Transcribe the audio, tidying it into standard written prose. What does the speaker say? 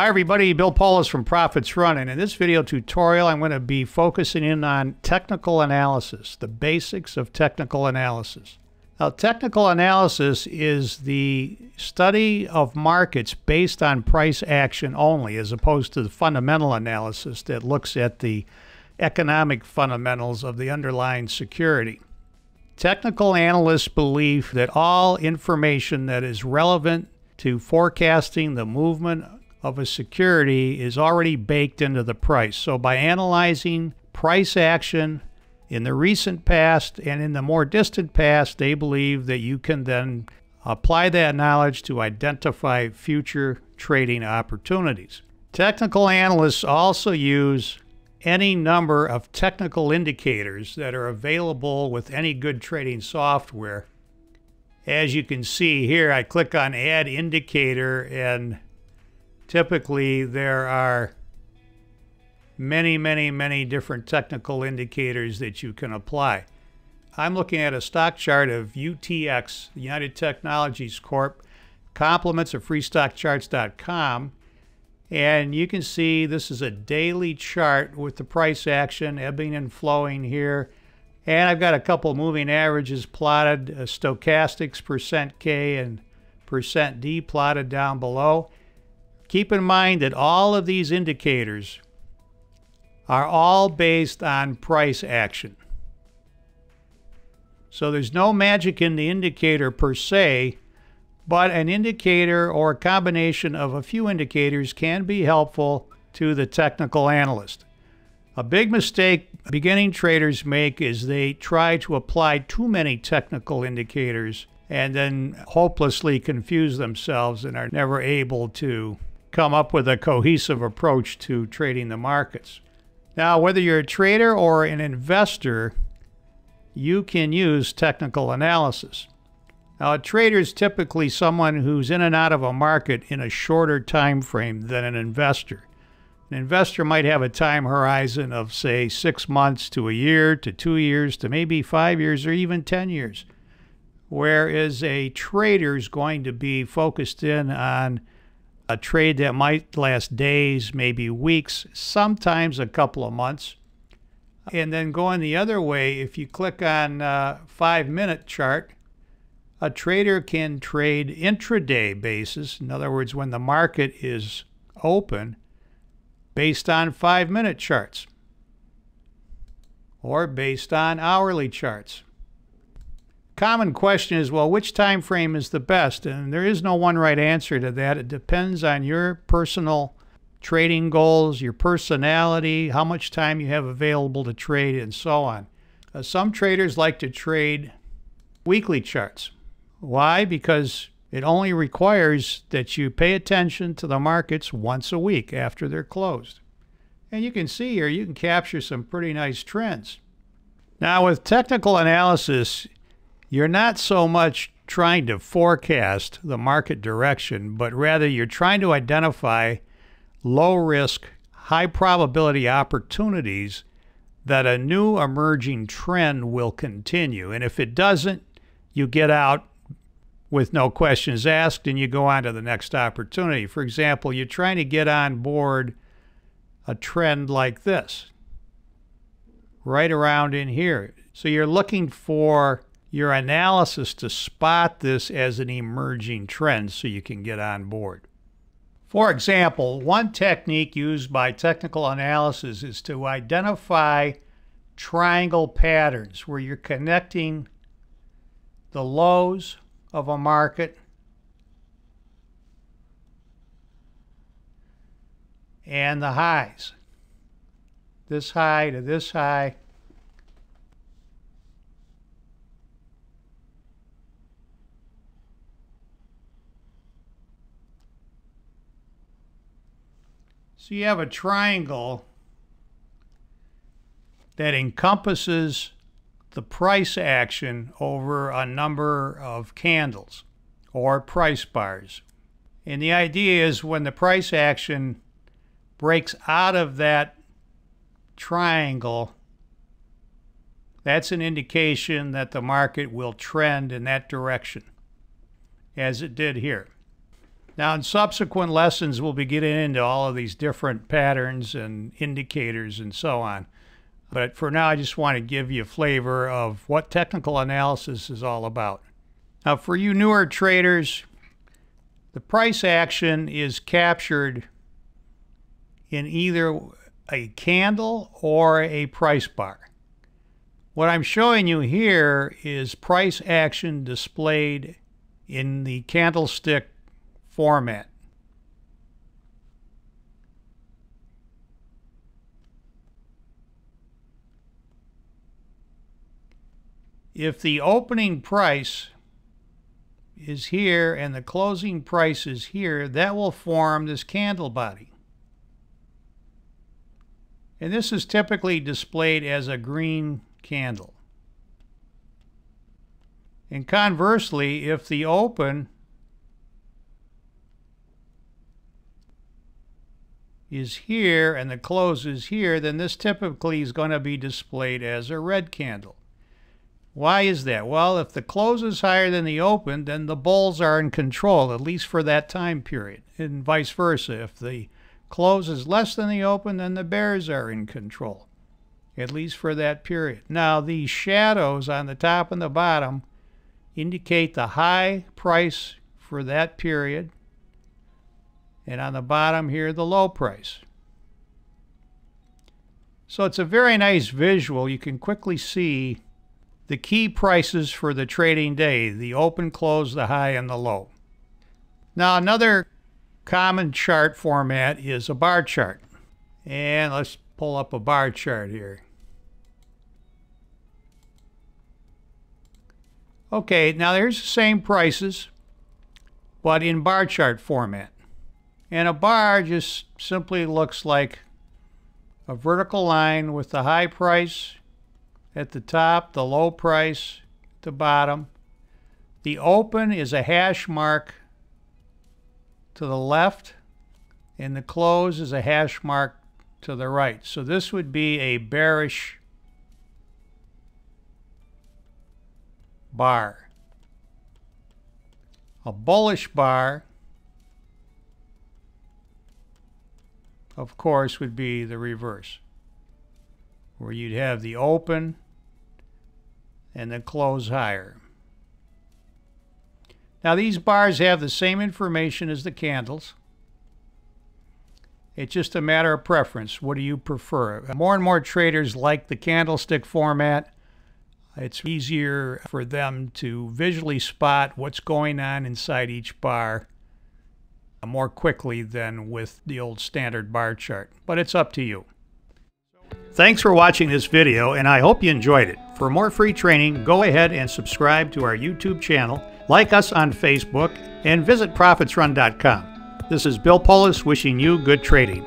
everybody, Bill Poulos from Profits Running. In this video tutorial, I'm going to be focusing in on technical analysis, the basics of technical analysis. Now, technical analysis is the study of markets based on price action only, as opposed to the fundamental analysis that looks at the economic fundamentals of the underlying security. Technical analysts believe that all information that is relevant to forecasting the movement of a security is already baked into the price. So by analyzing price action in the recent past and in the more distant past, they believe that you can then apply that knowledge to identify future trading opportunities. Technical analysts also use any number of technical indicators that are available with any good trading software. As you can see here, I click on Add Indicator, and typically there are many different technical indicators that you can apply. I'm looking at a stock chart of UTX, United Technologies Corp, compliments of freestockcharts.com, and you can see this is a daily chart with the price action ebbing and flowing here. And I've got a couple moving averages plotted, stochastics, %K and %D plotted down below. Keep in mind that all of these indicators are all based on price action. So there's no magic in the indicator per se, but an indicator or a combination of a few indicators can be helpful to the technical analyst. A big mistake beginning traders make is they try to apply too many technical indicators and then hopelessly confuse themselves and are never able to come up with a cohesive approach to trading the markets. Now, whether you're a trader or an investor, you can use technical analysis. Now, a trader is typically someone who's in and out of a market in a shorter time frame than an investor. An investor might have a time horizon of, say, 6 months to a year to 2 years to maybe 5 years or even 10 years, whereas a trader is going to be focused in on a trade that might last days, maybe weeks, sometimes a couple of months. And then going the other way, if you click on 5-minute chart, a trader can trade intraday basis, in other words, when the market is open, based on 5-minute charts or based on hourly charts. Common question is, well, which time frame is the best? And there is no one right answer to that. It depends on your personal trading goals, your personality, how much time you have available to trade, and so on. Some traders like to trade weekly charts. Why? Because it only requires that you pay attention to the markets once a week after they're closed. And you can see here, you can capture some pretty nice trends. Now, with technical analysis, you're not so much trying to forecast the market direction, but rather you're trying to identify low-risk, high-probability opportunities that a new emerging trend will continue. And if it doesn't, you get out with no questions asked and you go on to the next opportunity. For example, you're trying to get on board a trend like this, right around in here. So you're looking for your analysis to spot this as an emerging trend so you can get on board. For example, one technique used by technical analysis is to identify triangle patterns where you're connecting the lows of a market and the highs. This high to this high. So you have a triangle that encompasses the price action over a number of candles or price bars. And the idea is when the price action breaks out of that triangle, that's an indication that the market will trend in that direction, as it did here. Now, in subsequent lessons, we'll be getting into all of these different patterns and indicators and so on. But for now, I just want to give you a flavor of what technical analysis is all about. Now, for you newer traders, the price action is captured in either a candle or a price bar. What I'm showing you here is price action displayed in the candlestick format. If the opening price is here and the closing price is here, that will form this candle body. And this is typically displayed as a green candle. And conversely, if the open is here and the close is here, then this typically is going to be displayed as a red candle. Why is that? Well, if the close is higher than the open, then the bulls are in control, at least for that time period, and vice versa. If the close is less than the open, then the bears are in control, at least for that period. Now, these shadows on the top and the bottom indicate the high price for that period, and on the bottom here, the low price. So it's a very nice visual. You can quickly see the key prices for the trading day, the open, close, the high, and the low. Now, another common chart format is a bar chart. And let's pull up a bar chart here. Okay, now there's the same prices, but in bar chart format. And a bar just simply looks like a vertical line with the high price at the top, the low price at the bottom. The open is a hash mark to the left, and the close is a hash mark to the right. So this would be a bearish bar. A bullish bar, of course, would be the reverse, where you'd have the open and the close higher. Now, these bars have the same information as the candles. It's just a matter of preference. What do you prefer? More and more traders like the candlestick format. It's easier for them to visually spot what's going on inside each bar more quickly than with the old standard bar chart. But it's up to you. Thanks for watching this video, and I hope you enjoyed it. For more free training, go ahead and subscribe to our YouTube channel, like us on Facebook, and visit ProfitsRun.com. This is Bill Poulos wishing you good trading.